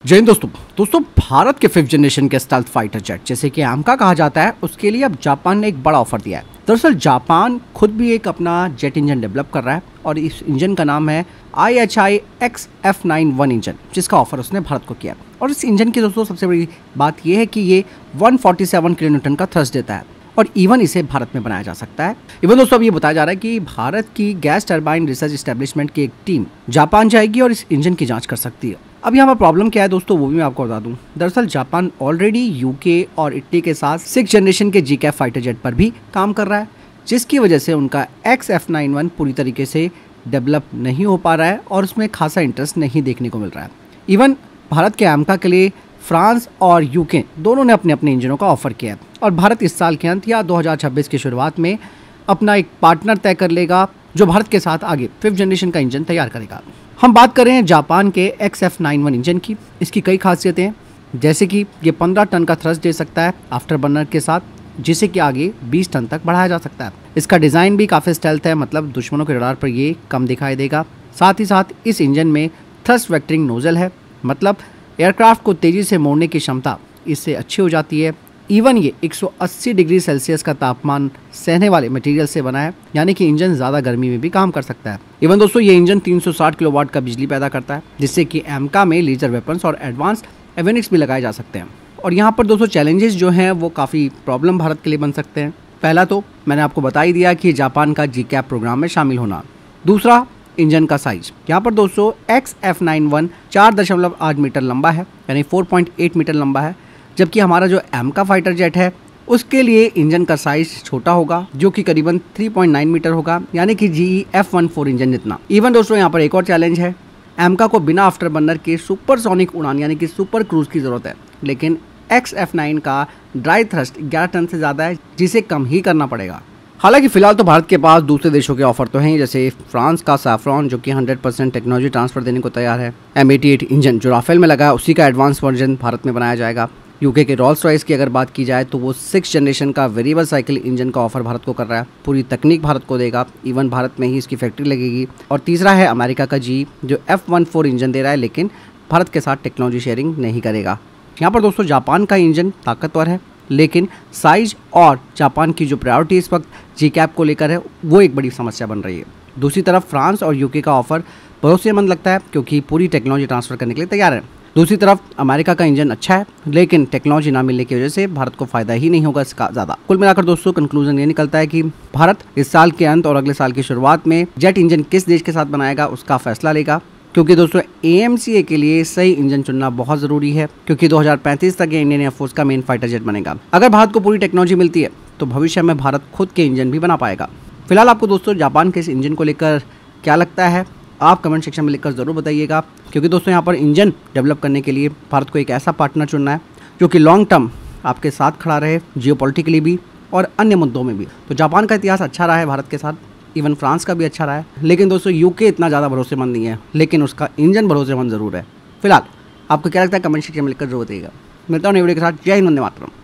जय हिंद दोस्तों भारत के 5th जनरेशन के स्टेल्थ फाइटर जेट जैसे कि AMCA कहा जाता है, उसके लिए अब जापान ने एक बड़ा ऑफर दिया है। दरअसल जापान खुद भी एक अपना जेट इंजन डेवलप कर रहा है और इस इंजन का नाम है IHI XF91 इंजन, जिसका ऑफर उसने भारत को किया। और इस इंजन की दोस्तों सबसे बड़ी बात यह है कि ये 147 किलोन्यूटन का थ्रस्ट देता है और इवन इसे भारत में बनाया जा सकता है। इवन दोस्तों अब ये बताया जा रहा है कि भारत की गैस टरबाइन रिसर्च एस्टेब्लिशमेंट की एक टीम जापान जाएगी और इस इंजन की जांच कर सकती है। अब यहाँ पर प्रॉब्लम क्या है दोस्तों, वो भी मैं आपको बता दूं। दरअसल जापान ऑलरेडी यूके और इटली के साथ 6th जनरेशन के GCAP फाइटर जेट पर भी काम कर रहा है, जिसकी वजह से उनका XF91 पूरी तरीके से डेवलप नहीं हो पा रहा है और उसमें खासा इंटरेस्ट नहीं देखने को मिल रहा है। इवन भारत के AMCA के लिए फ्रांस और यूके दोनों ने अपने अपने इंजनों का ऑफर किया है और भारत इस साल के अंत या 2026 की शुरुआत में अपना एक पार्टनर तय कर लेगा जो भारत के साथ आगे 5th जनरेशन का इंजन तैयार करेगा। हम बात कर रहे हैं जापान के XF91 इंजन की। इसकी कई खासियतें हैं, जैसे कि ये 15 टन का थ्रस्ट दे सकता है आफ्टर बर्नर के साथ, जिसे कि आगे 20 टन तक बढ़ाया जा सकता है। इसका डिज़ाइन भी काफ़ी स्टेल्थ है, मतलब दुश्मनों के रडार पर ये कम दिखाई देगा। साथ ही साथ इस इंजन में थ्रस्ट वेक्टरिंग नोजल है, मतलब एयरक्राफ्ट को तेज़ी से मोड़ने की क्षमता इससे अच्छी हो जाती है। इवन ये 180 डिग्री सेल्सियस का तापमान सहने वाले मटेरियल से बना है, यानी कि इंजन ज़्यादा गर्मी में भी काम कर सकता है। इवन दोस्तों ये इंजन 360 किलोवाट का बिजली पैदा करता है, जिससे कि AMCA में लेजर वेपन्स और एडवांस एविनिक्स भी लगाए जा सकते हैं। और यहाँ पर दोस्तों चैलेंजेस जो हैं वो काफ़ी प्रॉब्लम भारत के लिए बन सकते हैं। पहला तो मैंने आपको बता ही दिया कि जापान का GCAP प्रोग्राम में शामिल होना। दूसरा, इंजन का साइज। यहाँ पर दोस्तों XF91 4.8 मीटर लंबा है, यानी 4.8 मीटर लंबा है, जबकि हमारा जो AMCA फाइटर जेट है उसके लिए इंजन का साइज छोटा होगा, जो कि करीबन 3.9 मीटर होगा, यानी कि GE F14 इंजन जितना। इवन दोस्तों यहाँ पर एक और चैलेंज है, AMCA को बिना आफ्टर बर्नर के सुपरसोनिक उड़ान यानी कि सुपर क्रूज की ज़रूरत है, लेकिन XF9 का ड्राई थ्रस्ट 11 टन से ज़्यादा है, जिसे कम ही करना पड़ेगा। हालांकि फिलहाल तो भारत के पास दूसरे देशों के ऑफर तो हैं, जैसे फ्रांस का सैफ्रॉन जो कि 100% टेक्नोलॉजी ट्रांसफर देने को तैयार है। M88 इंजन जो राफेल में लगा है उसी का एडवांस वर्जन भारत में बनाया जाएगा। यूके के रॉल्स रॉयस की अगर बात की जाए तो वो 6th जनरेशन का वेरिएबल साइकिल इंजन का ऑफर भारत को कर रहा है, पूरी तकनीक भारत को देगा, इवन भारत में ही इसकी फैक्ट्री लगेगी। और तीसरा है अमेरिका का GE जो F14 इंजन दे रहा है, लेकिन भारत के साथ टेक्नोलॉजी शेयरिंग नहीं करेगा। यहाँ पर दोस्तों जापान का इंजन ताकतवर है, लेकिन साइज और जापान की जो प्रायोरिटी इस वक्त GCAP को लेकर है वो एक बड़ी समस्या बन रही है। दूसरी तरफ फ्रांस और यूके का ऑफर भरोसेमंद लगता है, क्योंकि पूरी टेक्नोलॉजी ट्रांसफ़र करने के लिए तैयार है। दूसरी तरफ अमेरिका का इंजन अच्छा है, लेकिन टेक्नोलॉजी ना मिलने की वजह से भारत को फ़ायदा ही नहीं होगा इसका ज़्यादा। कुल मिलाकर दोस्तों कंक्लूजन ये निकलता है कि भारत इस साल के अंत और अगले साल की शुरुआत में जेट इंजन किस देश के साथ बनाएगा उसका फैसला लेगा, क्योंकि दोस्तों AMCA के लिए सही इंजन चुनना बहुत ज़रूरी है, क्योंकि 2035 तक ये इंडियन एयरफोर्स का मेन फाइटर जेट बनेगा। अगर भारत को पूरी टेक्नोलॉजी मिलती है तो भविष्य में भारत खुद के इंजन भी बना पाएगा। फिलहाल आपको दोस्तों जापान के इस इंजन को लेकर क्या लगता है, आप कमेंट सेक्शन में लिखकर ज़रूर बताइएगा, क्योंकि दोस्तों यहाँ पर इंजन डेवलप करने के लिए भारत को एक ऐसा पार्टनर चुनना है जो कि लॉन्ग टर्म आपके साथ खड़ा रहे, जियोपॉलिटिकली भी और अन्य मुद्दों में भी। तो जापान का इतिहास अच्छा रहा है भारत के साथ, इवन फ्रांस का भी अच्छा रहा है, लेकिन दोस्तों यूके इतना ज़्यादा भरोसेमंद नहीं है, लेकिन उसका इंजन भरोसेमंद ज़रूर है। फिलहाल आपको क्या लगता है कमेंट सेक्शन में लिखकर जरूर बताइएगा। मिलता हूँ नई वीडियो के साथ। जय हिंद, वंदे मातरम।